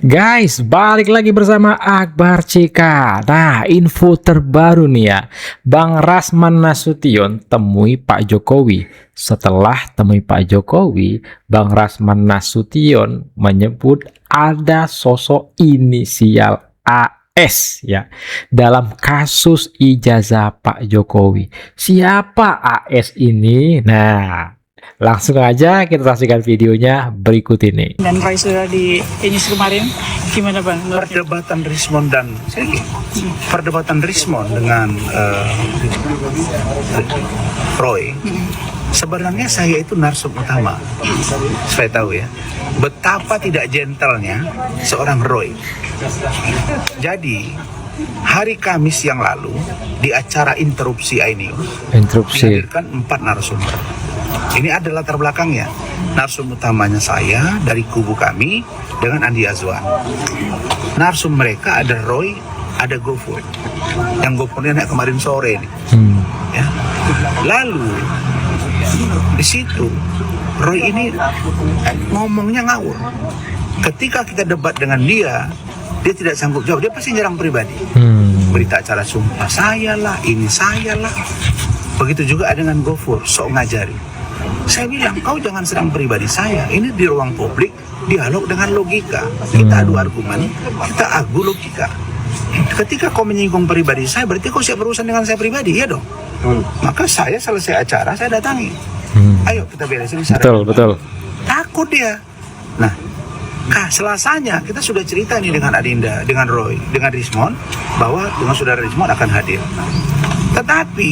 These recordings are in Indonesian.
Guys, balik lagi bersama Akbar CK. Nah, info terbaru nih ya. Bang Rasman Nasution temui Pak Jokowi. Setelah temui Pak Jokowi, Bang Rasman Nasution menyebut ada sosok inisial AS ya dalam kasus ijazah Pak Jokowi. Siapa AS ini? Nah, langsung aja kita saksikan videonya berikut ini. Dan Roy sudah di ini kemarin, gimana Bang? Perdebatan Rismon dan perdebatan Rismon dengan Roy, sebenarnya saya itu narsum utama. Saya tahu ya, betapa tidak gentlenya seorang Roy. Jadi hari Kamis yang lalu di acara interupsi iNews dihadirkan 4 narasumber. Ini adalah latar belakangnya. Narsum utamanya saya dari kubu kami dengan Andi Azwan. Narsum mereka ada Roy, ada Gofur. Yang Gofurnya naik kemarin sore nih. Ya. Lalu di situ Roy ini ngomongnya ngawur. Ketika kita debat dengan dia tidak sanggup jawab. Dia pasti nyerang pribadi. Berita acara sumpah saya lah, ini saya lah. Begitu juga dengan Gofur, sok ngajari. Saya bilang, kau jangan serang pribadi saya. Ini di ruang publik, dialog dengan logika. Kita adu argumen, kita adu logika. Ketika kau menyinggung pribadi saya, berarti kau siap berurusan dengan saya pribadi, ya dong? Maka saya selesai acara, saya datangi. Ayo kita beresin secara Betul. Takut dia. Nah, Selasanya kita sudah cerita nih dengan Adinda, dengan Roy, dengan Rismon, bahwa dengan saudara Rismon akan hadir. Tetapi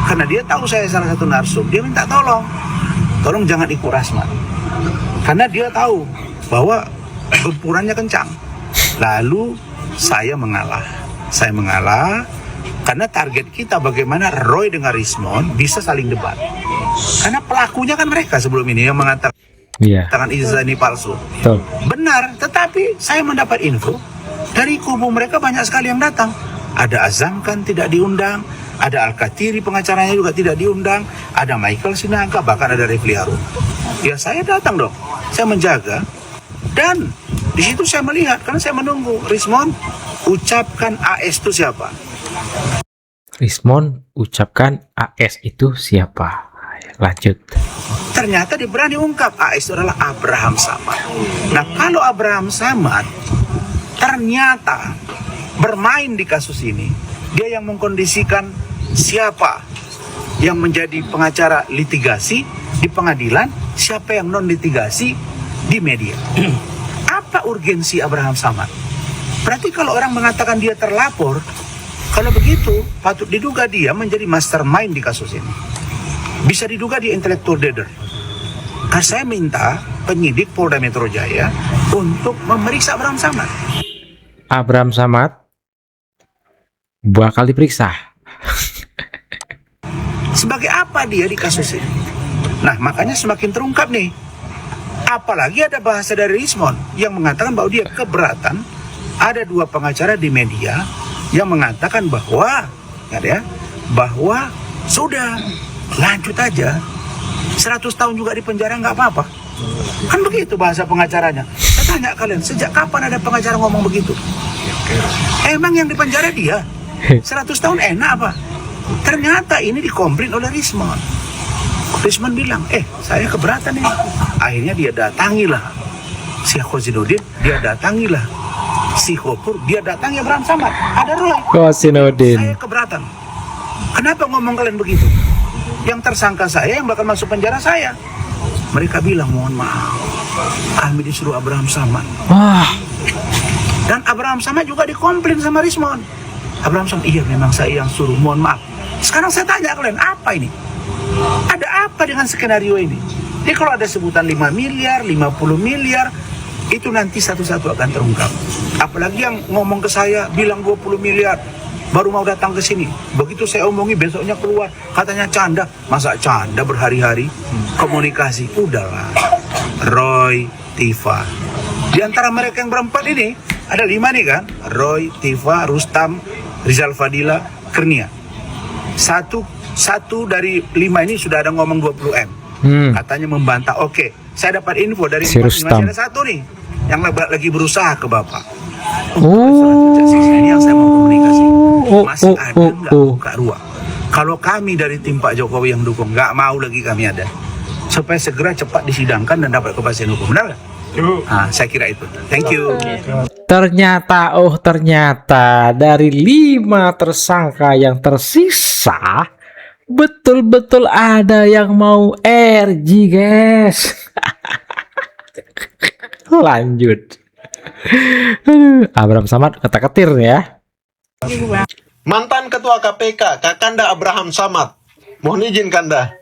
karena dia tahu saya salah satu narsum, dia minta tolong jangan ikut Rasman, karena dia tahu bahwa gempurannya kencang. Lalu saya mengalah karena target kita bagaimana Roy dengan Rismon bisa saling debat, karena pelakunya kan mereka sebelum ini yang mengatakan tangan ijazah ini palsu. Betul. Benar, tetapi saya mendapat info dari kubu mereka banyak sekali yang datang. Ada Azam kan tidak diundang, ada Al-Katiri pengacaranya juga tidak diundang, ada Michael Sinaga, bahkan ada Refli Harun. Ya saya datang dong, saya menjaga. Dan di situ saya melihat, karena saya menunggu Rismon ucapkan AS itu siapa. Rismon ucapkan AS itu siapa? Lanjut. Ternyata dia berani ungkap AS itu adalah Abraham Samad. Nah kalau Abraham Samad ternyata bermain di kasus ini, dia yang mengkondisikan siapa yang menjadi pengacara litigasi di pengadilan, siapa yang non litigasi di media. Apa urgensi Abraham Samad? Berarti kalau orang mengatakan dia terlapor, kalau begitu patut diduga dia menjadi mastermind di kasus ini. Bisa diduga dia intellectual leader. Karena saya minta penyidik Polda Metro Jaya untuk memeriksa Abraham Samad. Abraham Samad bakal diperiksa. Sebagai apa dia di kasus ini? Nah, makanya semakin terungkap nih. Apalagi ada bahasa dari Rismon yang mengatakan bahwa dia keberatan. Ada 2 pengacara di media yang mengatakan bahwa bahwa sudah lanjut aja, 100 tahun juga di penjara nggak apa-apa. Kan begitu bahasa pengacaranya. Saya tanya kalian, sejak kapan ada pengacara ngomong begitu? Emang yang di penjara dia? 100 tahun enak apa? Ternyata ini dikomplain oleh Rismon. Rismon bilang, saya keberatan nih. Akhirnya dia datangilah si Khozinuddin, dia datangilah si Gofur, dia datangi Abraham Samad. Ada Roy. Khozinuddin. Saya keberatan. Kenapa ngomong kalian begitu? Yang tersangka saya yang bakal masuk penjara saya. Mereka bilang, mohon maaf, kami disuruh Abraham Samad. Wah. Dan Abraham Samad juga dikomplain sama Rismon. Abraham Samad, iya memang saya yang suruh, mohon maaf. Sekarang saya tanya kalian, apa ini? Ada apa dengan skenario ini? Jadi kalau ada sebutan 5 miliar, 50 miliar, itu nanti satu-satu akan terungkap. Apalagi yang ngomong ke saya, bilang 20 miliar, baru mau datang ke sini. Begitu saya omongi, besoknya keluar, katanya canda. Masa canda berhari-hari? Komunikasi, udahlah. Roy, Tifa. Di antara mereka yang berempat ini, ada 5 nih kan? Roy, Tifa, Rustam, Rizal Fadila, Kurnia. Satu dari 5 ini sudah ada ngomong 20 M. Katanya membantah. Oke, saya dapat info dari si masih Rustam. ada satu nih. yang lagi berusaha ke Bapak. Oh, Ini yang saya mau komunikasi. Masih ada nggak oh. buka ruang? Kalau kami dari tim Pak Jokowi yang dukung, nggak mau lagi kami ada. Supaya segera cepat disidangkan dan dapat kepastian hukum. Benar nggak? Saya kira itu. Thank you. Ternyata dari 5 tersangka yang tersisa, betul-betul ada yang mau RG, guys. Lanjut. Abraham Samad kata-ketir ya. Mantan Ketua KPK, Kakanda Abraham Samad. Mohon izin Kanda.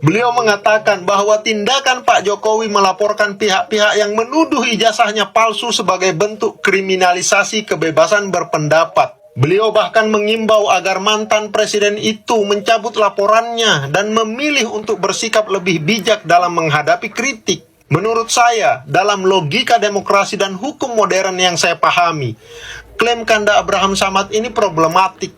Beliau mengatakan bahwa tindakan Pak Jokowi melaporkan pihak-pihak yang menuduh ijazahnya palsu sebagai bentuk kriminalisasi kebebasan berpendapat. Beliau bahkan mengimbau agar mantan presiden itu mencabut laporannya dan memilih untuk bersikap lebih bijak dalam menghadapi kritik. Menurut saya, dalam logika demokrasi dan hukum modern yang saya pahami, klaim Kanda Abraham Samad ini problematik.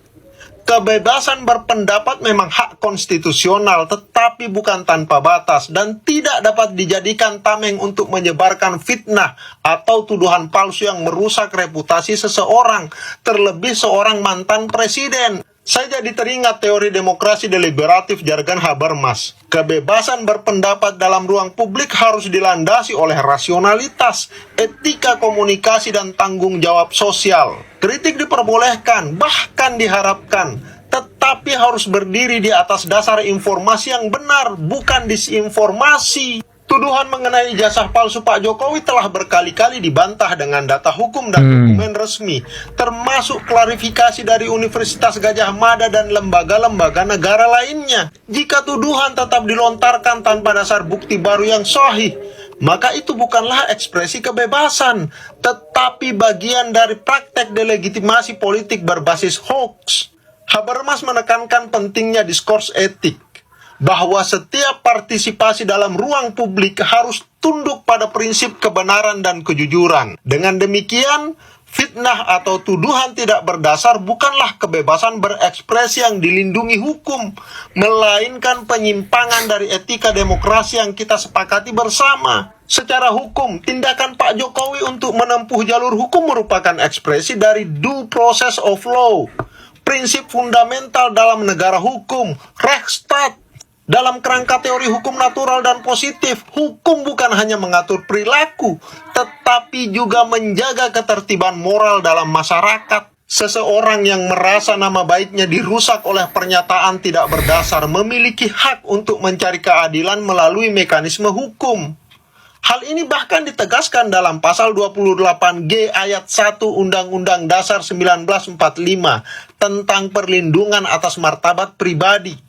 Kebebasan berpendapat memang hak konstitusional, tetapi bukan tanpa batas dan tidak dapat dijadikan tameng untuk menyebarkan fitnah atau tuduhan palsu yang merusak reputasi seseorang, terlebih seorang mantan presiden. Saya jadi teringat teori demokrasi deliberatif jargon Habermas. Kebebasan berpendapat dalam ruang publik harus dilandasi oleh rasionalitas, etika komunikasi, dan tanggung jawab sosial. Kritik diperbolehkan, bahkan diharapkan, tetapi harus berdiri di atas dasar informasi yang benar, bukan disinformasi. Tuduhan mengenai ijazah palsu Pak Jokowi telah berkali-kali dibantah dengan data hukum dan dokumen resmi, termasuk klarifikasi dari Universitas Gadjah Mada dan lembaga-lembaga negara lainnya. Jika tuduhan tetap dilontarkan tanpa dasar bukti baru yang sahih, maka itu bukanlah ekspresi kebebasan, tetapi bagian dari praktek delegitimasi politik berbasis hoax. Habermas menekankan pentingnya diskurs etik, bahwa setiap partisipasi dalam ruang publik harus tunduk pada prinsip kebenaran dan kejujuran. Dengan demikian, fitnah atau tuduhan tidak berdasar bukanlah kebebasan berekspresi yang dilindungi hukum, melainkan penyimpangan dari etika demokrasi yang kita sepakati bersama. Secara hukum, tindakan Pak Jokowi untuk menempuh jalur hukum merupakan ekspresi dari due process of law, prinsip fundamental dalam negara hukum, Rechtsstaat. Dalam kerangka teori hukum natural dan positif, hukum bukan hanya mengatur perilaku, tetapi juga menjaga ketertiban moral dalam masyarakat. Seseorang yang merasa nama baiknya dirusak oleh pernyataan tidak berdasar memiliki hak untuk mencari keadilan melalui mekanisme hukum. Hal ini bahkan ditegaskan dalam pasal 28G ayat 1 Undang-Undang Dasar 1945 tentang perlindungan atas martabat pribadi,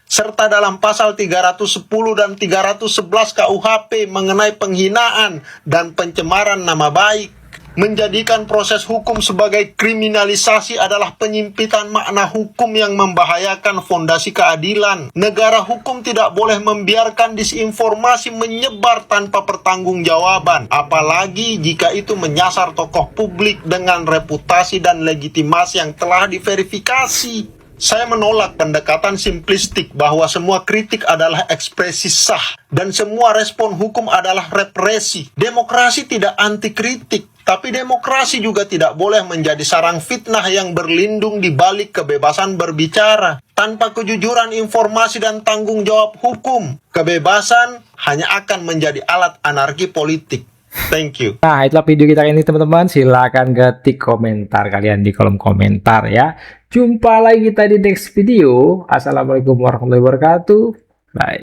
serta dalam pasal 310 dan 311 KUHP mengenai penghinaan dan pencemaran nama baik. Menjadikan proses hukum sebagai kriminalisasi adalah penyimpitan makna hukum yang membahayakan fondasi keadilan. Negara hukum tidak boleh membiarkan disinformasi menyebar tanpa pertanggungjawaban, apalagi jika itu menyasar tokoh publik dengan reputasi dan legitimasi yang telah diverifikasi. Saya menolak pendekatan simplistik bahwa semua kritik adalah ekspresi sah dan semua respon hukum adalah represi. Demokrasi tidak anti kritik, tapi demokrasi juga tidak boleh menjadi sarang fitnah yang berlindung di balik kebebasan berbicara. Tanpa kejujuran informasi dan tanggung jawab hukum, kebebasan hanya akan menjadi alat anarki politik. Thank you. Nah, itulah video kita kali ini teman-teman. Silahkan ketik komentar kalian di kolom komentar ya. Jumpa lagi kita di next video. Assalamualaikum warahmatullahi wabarakatuh. Bye.